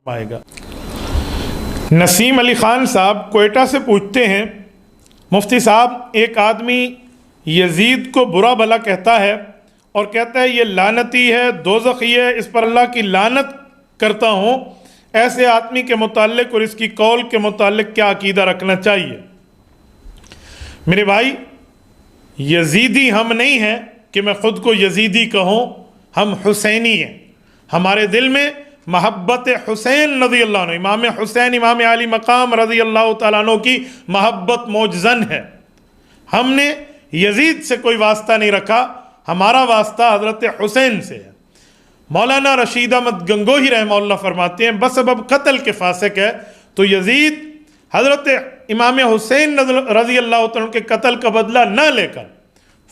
آئے گا۔ نسیم علی خان صاحب کوئٹہ سے پوچھتے ہیں، مفتی صاحب ایک آدمی یزید کو برا بھلا کہتا ہے اور کہتا ہے یہ لعنتی ہے، دوزخی ہے، اس پر اللہ کی لعنت کرتا ہوں، ایسے آدمی کے متعلق اور اس کی قول کے متعلق کیا عقیدہ رکھنا چاہیے؟ میرے بھائی، یزیدی ہم نہیں ہیں کہ میں خود کو یزیدی کہوں، ہم حسینی ہیں۔ ہمارے دل میں محبت حسین رضی اللہ عنہ، امام حسین امام علی مقام رضی اللہ تعالیٰ عنہ کی محبت موجزن ہے۔ ہم نے یزید سے کوئی واسطہ نہیں رکھا، ہمارا واسطہ حضرت حسین سے ہے۔ مولانا رشید احمد گنگوہی رحمہ اللہ فرماتے ہیں بسبب قتل کے فاسق ہے، تو یزید حضرت امام حسین رضی اللہ تعالیٰ عنہ کے قتل کا بدلہ نہ لے کر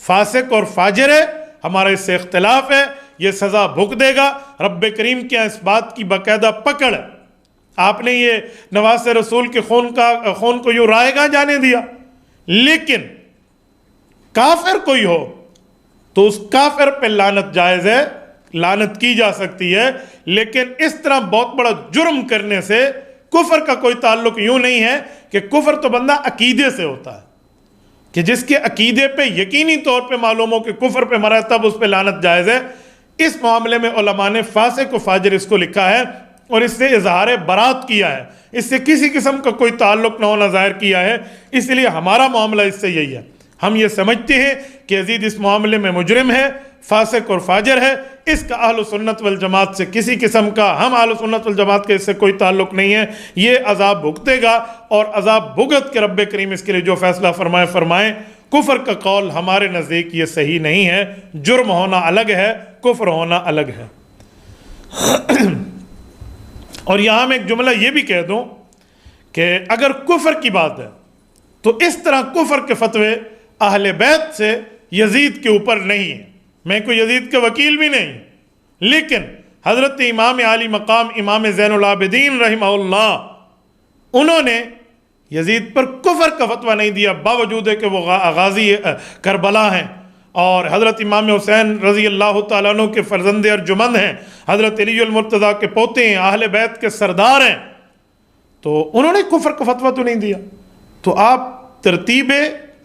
فاسق اور فاجر ہے، ہمارا اس سے اختلاف ہے، یہ سزا بھگ دے گا۔ رب کریم کے اس بات کی باقاعدہ پکڑ ہے۔ آپ نے یہ نواز رسول کے خون کو یوں رائے گاں جانے دیا، لیکن کافر کوئی ہو تو اس کافر پہ لعنت جائز ہے، لعنت کی جا سکتی ہے، لیکن اس طرح بہت بڑا جرم کرنے سے کفر کا کوئی تعلق یوں نہیں ہے کہ کفر تو بندہ عقیدے سے ہوتا ہے، کہ جس کے عقیدے پہ یقینی طور پہ معلوم ہو کہ کفر پہ مرا ہے تب اس پہ لعنت جائز ہے۔ اس معاملے میں علماء نے فاسق و فاجر اس کو لکھا ہے اور اس سے اظہار برات کیا ہے، اس سے کسی قسم کا کوئی تعلق نہ ہونا ظاہر کیا ہے۔ اس لیے ہمارا معاملہ اس سے یہی ہے، ہم یہ سمجھتے ہیں کہ یزید اس معاملے میں مجرم ہے، فاسق اور فاجر ہے، اس کا اہل سنت والجماعت سے کسی قسم کا، ہم اہل سنت والجماعت کے اس سے کوئی تعلق نہیں ہے۔ یہ عذاب بھگتے گا اور عذاب بھگت کے رب کریم اس کے لیے جو فیصلہ فرمائیں۔ کفر کا قول ہمارے نزدیک یہ صحیح نہیں ہے، جرم ہونا الگ ہے، کفر ہونا الگ ہے۔ اور یہاں میں ایک جملہ یہ بھی کہہ دوں کہ اگر کفر کی بات ہے تو اس طرح کفر کے فتوے اہل بیت سے یزید کے اوپر نہیں ہیں۔ میں کوئی یزید کا وکیل بھی نہیں، لیکن حضرت امام علی مقام امام زین العابدین رحمہ اللہ، انہوں نے یزید پر کفر کا فتویٰ نہیں دیا، باوجود ہے کہ وہ غازی کربلا ہیں اور حضرت امام حسین رضی اللہ تعالیٰ عنہ کے فرزند ارجمند ہیں، حضرت علی المرتضیٰ کے پوتے ہیں، اہل بیت کے سردار ہیں، تو انہوں نے کفر کا فتویٰ تو نہیں دیا۔ تو آپ ترتیب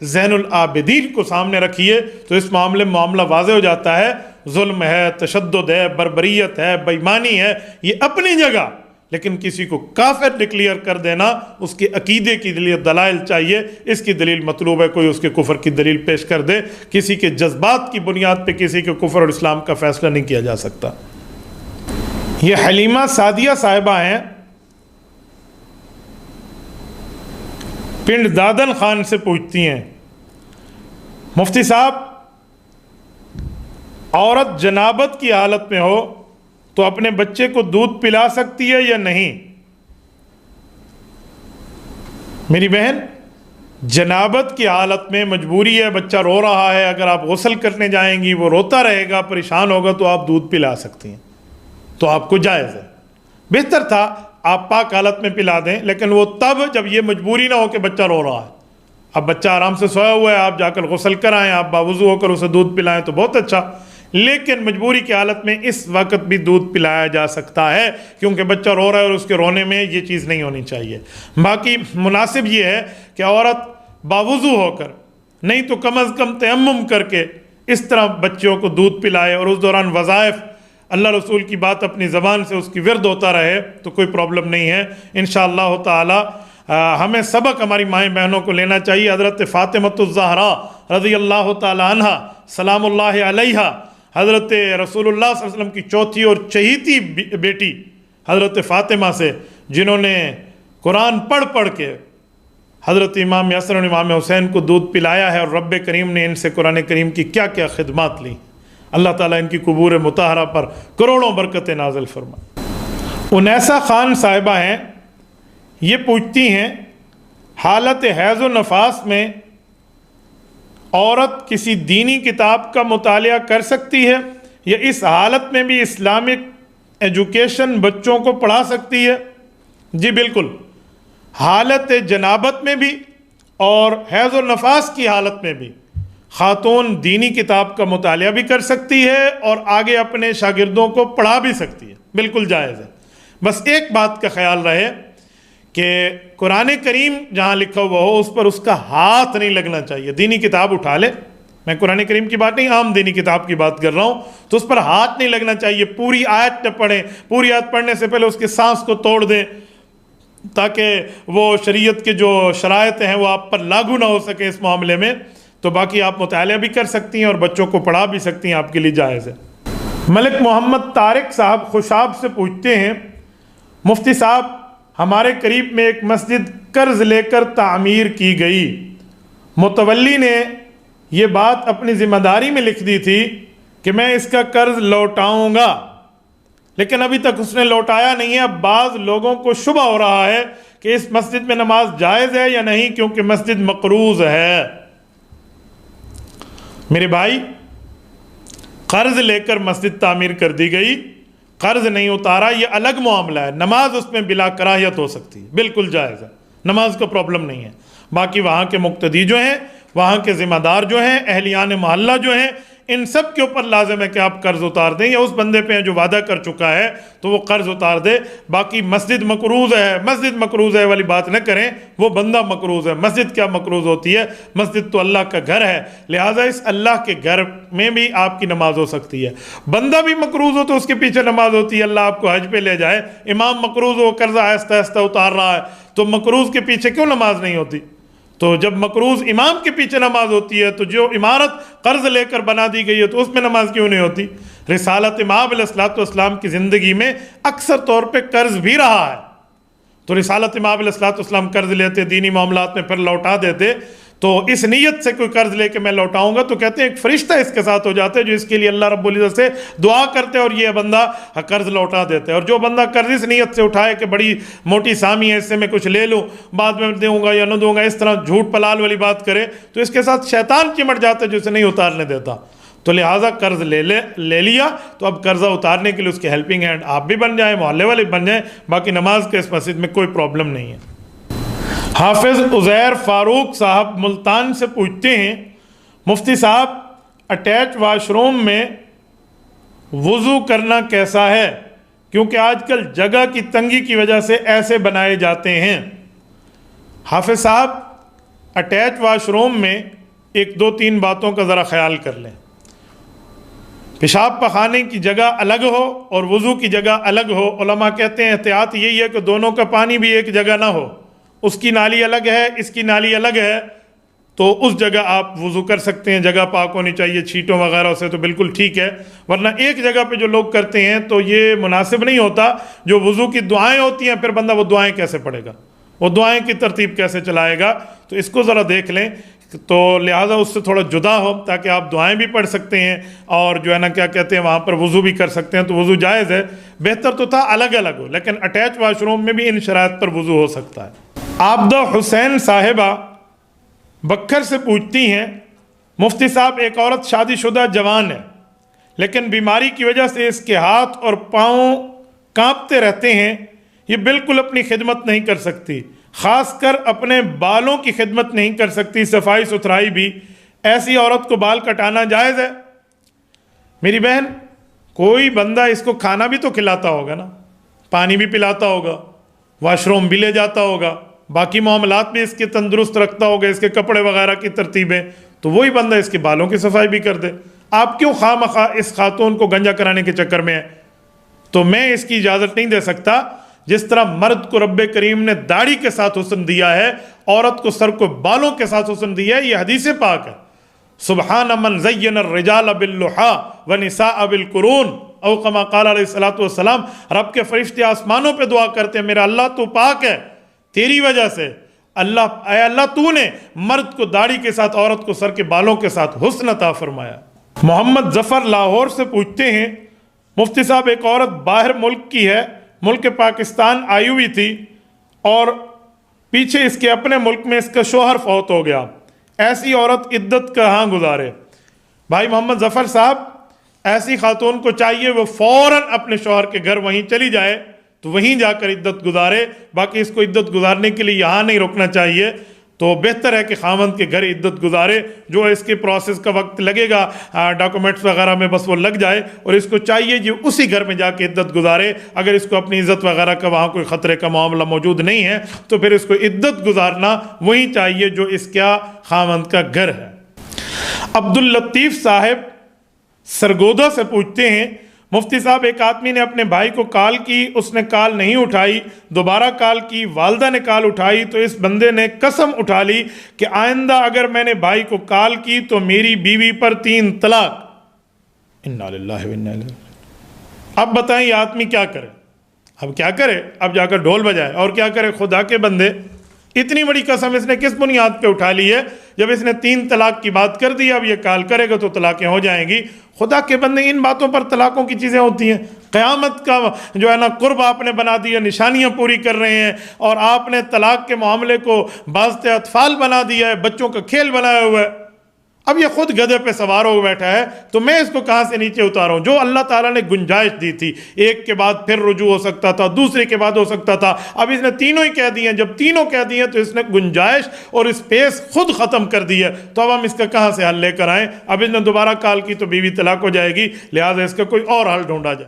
زین العابدین کو سامنے رکھیے تو اس معاملے میں معاملہ واضح ہو جاتا ہے۔ ظلم ہے، تشدد ہے، بربریت ہے، بے ایمانی ہے، یہ اپنی جگہ، لیکن کسی کو کافر ڈکلیئر کر دینا، اس کے عقیدے کی دلائل چاہیے، اس کی دلیل مطلوب ہے، کوئی اس کے کفر کی دلیل پیش کر دے۔ کسی کے جذبات کی بنیاد پہ کسی کے کفر اور اسلام کا فیصلہ نہیں کیا جا سکتا۔ یہ حلیمہ سعدیہ صاحبہ ہیں، پنڈ دادن خان سے پوچھتی ہیں، مفتی صاحب عورت جنابت کی حالت میں ہو تو اپنے بچے کو دودھ پلا سکتی ہے یا نہیں؟ میری بہن، جنابت کی حالت میں مجبوری ہے، بچہ رو رہا ہے، اگر آپ غسل کرنے جائیں گی وہ روتا رہے گا، پریشان ہوگا، تو آپ دودھ پلا سکتی ہیں، تو آپ کو جائز ہے۔ بہتر تھا آپ پاک حالت میں پلا دیں، لیکن وہ تب جب یہ مجبوری نہ ہو کہ بچہ رو رہا ہے۔ اب بچہ آرام سے سویا ہوا ہے، آپ جا کر غسل کرائیں، آپ باوضو ہو کر اسے دودھ پلائیں تو بہت اچھا، لیکن مجبوری کی حالت میں اس وقت بھی دودھ پلایا جا سکتا ہے، کیونکہ بچہ رو رہا ہے اور اس کے رونے میں یہ چیز نہیں ہونی چاہیے۔ باقی مناسب یہ ہے کہ عورت باوضو ہو کر، نہیں تو کم از کم تیمم کر کے اس طرح بچوں کو دودھ پلائے، اور اس دوران وظائف اللہ رسول کی بات اپنی زبان سے اس کی ورد ہوتا رہے تو کوئی پرابلم نہیں ہے۔ انشاءاللہ تعالی ہمیں سبق ہماری مائیں بہنوں کو لینا چاہیے۔ حضرت فاطمۃ الزہرا رضی اللہ تعالی عنہا سلام اللہ علیہا، حضرت رسول اللہ صلی اللہ علیہ وسلم کی چوتھی اور چہیتی بیٹی حضرت فاطمہ سے، جنہوں نے قرآن پڑھ کے حضرت امام حسن اور امام حسین کو دودھ پلایا ہے، اور رب کریم نے ان سے قرآن کریم کی کیا کیا خدمات لی۔ اللہ تعالیٰ ان کی قبور مطہرہ پر کروڑوں برکتیں نازل فرمائے۔ انیسہ خان صاحبہ ہیں، یہ پوچھتی ہیں حالت حیض و نفاس میں عورت کسی دینی کتاب کا مطالعہ کر سکتی ہے یا اس حالت میں بھی اسلامک ایجوکیشن بچوں کو پڑھا سکتی ہے؟ جی بالکل، حالت جنابت میں بھی اور حیض و نفاس کی حالت میں بھی خاتون دینی کتاب کا مطالعہ بھی کر سکتی ہے اور آگے اپنے شاگردوں کو پڑھا بھی سکتی ہے، بالکل جائز ہے۔ بس ایک بات کا خیال رہے کہ قرآن کریم جہاں لکھا ہوا ہو اس پر اس کا ہاتھ نہیں لگنا چاہیے. دینی کتاب اٹھا لے، میں قرآن کریم کی بات نہیں، عام دینی کتاب کی بات کر رہا ہوں، تو اس پر ہاتھ نہیں لگنا چاہیے. پوری آیت نہ پڑھیں، پوری آیت پڑھنے سے پہلے اس کے سانس کو توڑ دیں تاکہ وہ شریعت کے جو شرائط ہیں وہ آپ پر لاگو نہ ہو سکے اس معاملے میں. تو باقی آپ مطالعہ بھی کر سکتی ہیں اور بچوں کو پڑھا بھی سکتی ہیں، آپ کے لیے جائز ہے. ملک محمد طارق صاحب خوشاب سے پوچھتے ہیں، مفتی صاحب ہمارے قریب میں ایک مسجد قرض لے کر تعمیر کی گئی، متولی نے یہ بات اپنی ذمہ داری میں لکھ دی تھی کہ میں اس کا قرض لوٹاؤں گا، لیکن ابھی تک اس نے لوٹایا نہیں ہے. اب بعض لوگوں کو شبہ ہو رہا ہے کہ اس مسجد میں نماز جائز ہے یا نہیں کیونکہ مسجد مقروض ہے. میرے بھائی، قرض لے کر مسجد تعمیر کر دی گئی، قرض نہیں اتارا، یہ الگ معاملہ ہے. نماز اس میں بلا کراہیت ہو سکتی ہے، بالکل جائز ہے، نماز کا پرابلم نہیں ہے. باقی وہاں کے مقتدی جو ہیں، وہاں کے ذمہ دار جو ہیں، اہلیان محلہ جو ہیں، ان سب کے اوپر لازم ہے کہ آپ قرض اتار دیں، یا اس بندے پہ جو وعدہ کر چکا ہے تو وہ قرض اتار دے. باقی مسجد مقروض ہے، مسجد مقروض ہے والی بات نہ کریں، وہ بندہ مقروض ہے. مسجد کیا مقروض ہوتی ہے؟ مسجد تو اللہ کا گھر ہے، لہٰذا اس اللہ کے گھر میں بھی آپ کی نماز ہو سکتی ہے. بندہ بھی مقروض ہو تو اس کے پیچھے نماز ہوتی ہے. اللہ آپ کو حج پہ لے جائے، امام مقروض ہو، قرضہ آہستہ آہستہ اتار رہا ہے، تو مقروض کے پیچھے کیوں نماز نہیں ہوتی؟ تو جب مقروض امام کے پیچھے نماز ہوتی ہے تو جو عمارت قرض لے کر بنا دی گئی ہے تو اس میں نماز کیوں نہیں ہوتی؟ رسالت امام علیہ السلام کی زندگی میں اکثر طور پہ قرض بھی رہا ہے، تو رسالت امام علیہ السلام قرض لیتے، دینی معاملات میں پھر لوٹا دیتے. تو اس نیت سے کوئی قرض لے کے میں لوٹاؤں گا تو کہتے ہیں ایک فرشتہ اس کے ساتھ ہو جاتے ہیں جو اس کے لیے اللہ رب العزت سے دعا کرتے ہیں اور یہ بندہ قرض لوٹا دیتے ہیں. اور جو بندہ قرض اس نیت سے اٹھائے کہ بڑی موٹی سامی ہے، اس سے میں کچھ لے لوں، بعد میں دوں گا یا نہ دوں گا، اس طرح جھوٹ پلال والی بات کرے، تو اس کے ساتھ شیطان چمٹ جاتا ہے جو اسے نہیں اتارنے دیتا. تو لہٰذا قرض لے لیا تو اب قرضہ اتارنے کے لیے اس کے ہیلپنگ ہینڈ آپ بھی بن جائیں، محلے والے بن جائیں. باقی نماز کے اس مسجد میں کوئی پرابلم نہیں ہے. حافظ عزیر فاروق صاحب ملتان سے پوچھتے ہیں، مفتی صاحب اٹیچ واش روم میں وضو کرنا کیسا ہے؟ کیونکہ آج کل جگہ کی تنگی کی وجہ سے ایسے بنائے جاتے ہیں. حافظ صاحب اٹیچ واش روم میں ایک دو تین باتوں کا ذرا خیال کر لیں. پیشاب پخانے کی جگہ الگ ہو اور وضو کی جگہ الگ ہو. علماء کہتے ہیں احتیاط یہی ہے کہ دونوں کا پانی بھی ایک جگہ نہ ہو، اس کی نالی الگ ہے، اس کی نالی الگ ہے، تو اس جگہ آپ وضو کر سکتے ہیں. جگہ پاک ہونی چاہیے چھینٹوں وغیرہ سے، تو بالکل ٹھیک ہے. ورنہ ایک جگہ پہ جو لوگ کرتے ہیں تو یہ مناسب نہیں ہوتا. جو وضو کی دعائیں ہوتی ہیں پھر بندہ وہ دعائیں کیسے پڑھے گا، وہ دعائیں کی ترتیب کیسے چلائے گا؟ تو اس کو ذرا دیکھ لیں. تو لہٰذا اس سے تھوڑا جدا ہو تاکہ آپ دعائیں بھی پڑھ سکتے ہیں اور جو ہے نا کیا کہتے ہیں وہاں پر وضو بھی کر سکتے ہیں. تو وضو جائز ہے. بہتر تو تھا الگ الگ ہو، لیکن اٹیچ واش روم میں بھی ان شرائط پر وضو ہو سکتا ہے. عابدہ حسین صاحبہ بکھر سے پوچھتی ہیں، مفتی صاحب ایک عورت شادی شدہ جوان ہے لیکن بیماری کی وجہ سے اس کے ہاتھ اور پاؤں کانپتے رہتے ہیں، یہ بالکل اپنی خدمت نہیں کر سکتی، خاص کر اپنے بالوں کی خدمت نہیں کر سکتی، صفائی ستھرائی بھی. ایسی عورت کو بال کٹانا جائز ہے؟ میری بہن، کوئی بندہ اس کو کھانا بھی تو کھلاتا ہوگا نا، پانی بھی پلاتا ہوگا، واش روم بھی لے جاتا ہوگا، باقی معاملات بھی اس کے تندرست رکھتا ہوگا، اس کے کپڑے وغیرہ کی ترتیبیں، تو وہی بندہ اس کے بالوں کی صفائی بھی کر دے. آپ کیوں خواہ مخواہ اس خاتون کو گنجا کرانے کے چکر میں ہیں؟ تو میں اس کی اجازت نہیں دے سکتا. جس طرح مرد کو رب کریم نے داڑھی کے ساتھ حسن دیا ہے، عورت کو سر کو بالوں کے ساتھ حسن دیا ہے. یہ حدیث پاک ہے، سبحان من زین الرجال باللحا ونساء بالقرون، او کما قال علیہ الصلوۃ والسلام. رب کے فرشتے آسمانوں پہ دعا کرتے ہیں، میرا اللہ تو پاک ہے، تیری وجہ سے اے اللہ تو نے مرد کو داڑھی کے ساتھ، عورت کو سر کے بالوں کے ساتھ حسن عطا فرمایا. محمد ظفر لاہور سے پوچھتے ہیں، مفتی صاحب ایک عورت باہر ملک کی ہے، ملک پاکستان آئی ہوئی تھی اور پیچھے اس کے اپنے ملک میں اس کا شوہر فوت ہو گیا، ایسی عورت عدت کہاں گزارے؟ بھائی محمد ظفر صاحب، ایسی خاتون کو چاہیے وہ فوراً اپنے شوہر کے گھر وہیں چلی جائے تو وہیں جا کر عدت گزارے. باقی اس کو عدت گزارنے کے لیے یہاں نہیں رکنا چاہیے. تو بہتر ہے کہ خاوند کے گھر عدت گزارے، جو اس کے پروسیس کا وقت لگے گا ڈاکومنٹس وغیرہ میں بس وہ لگ جائے، اور اس کو چاہیے جو اسی گھر میں جا کے عدت گزارے۔ اگر اس کو اپنی عزت وغیرہ کا وہاں کوئی خطرے کا معاملہ موجود نہیں ہے تو پھر اس کو عدت گزارنا وہی چاہیے جو اس کا خاوند کا گھر ہے۔ عبداللطیف صاحب سرگودا سے پوچھتے ہیں، مفتی صاحب ایک آدمی نے اپنے بھائی کو کال کی، اس نے کال نہیں اٹھائی، دوبارہ کال کی، والدہ نے کال اٹھائی، تو اس بندے نے قسم اٹھا لی کہ آئندہ اگر میں نے بھائی کو کال کی تو میری بیوی پر 3 طلاق۔ انا للہ و انا الیہ راجعون۔ اب بتائیں یہ آدمی کیا کرے؟ اب کیا کرے؟ اب جا کر ڈھول بجائے اور کیا کرے؟ خدا کے بندے، اتنی بڑی قسم اس نے کس بنیاد پہ اٹھا لی ہے؟ جب اس نے 3 طلاق کی بات کر دی، اب یہ کال کرے گا تو طلاقیں ہو جائیں گی۔ خدا کے بندے، ان باتوں پر طلاقوں کی چیزیں ہوتی ہیں؟ قیامت کا جو ہے نا قرب آپ نے بنا دیا، نشانیاں پوری کر رہے ہیں، اور آپ نے طلاق کے معاملے کو باعث اطفال بنا دیا ہے، بچوں کا کھیل بنایا ہوا ہے۔ اب یہ خود گدھے پہ سوار ہو بیٹھا ہے، تو میں اس کو کہاں سے نیچے اتاروں؟ جو اللہ تعالیٰ نے گنجائش دی تھی، ایک کے بعد پھر رجوع ہو سکتا تھا، دوسرے کے بعد ہو سکتا تھا، اب اس نے تینوں ہی کہہ دیے ہیں۔ جب تینوں کہہ دیے تو اس نے گنجائش اور اسپیس خود ختم کر دی ہے، تو اب ہم اس کا کہاں سے حل لے کر آئیں؟ اب اس نے دوبارہ کال کی تو بیوی طلاق ہو جائے گی، لہٰذا اس کا کوئی اور حل ڈھونڈا جائے۔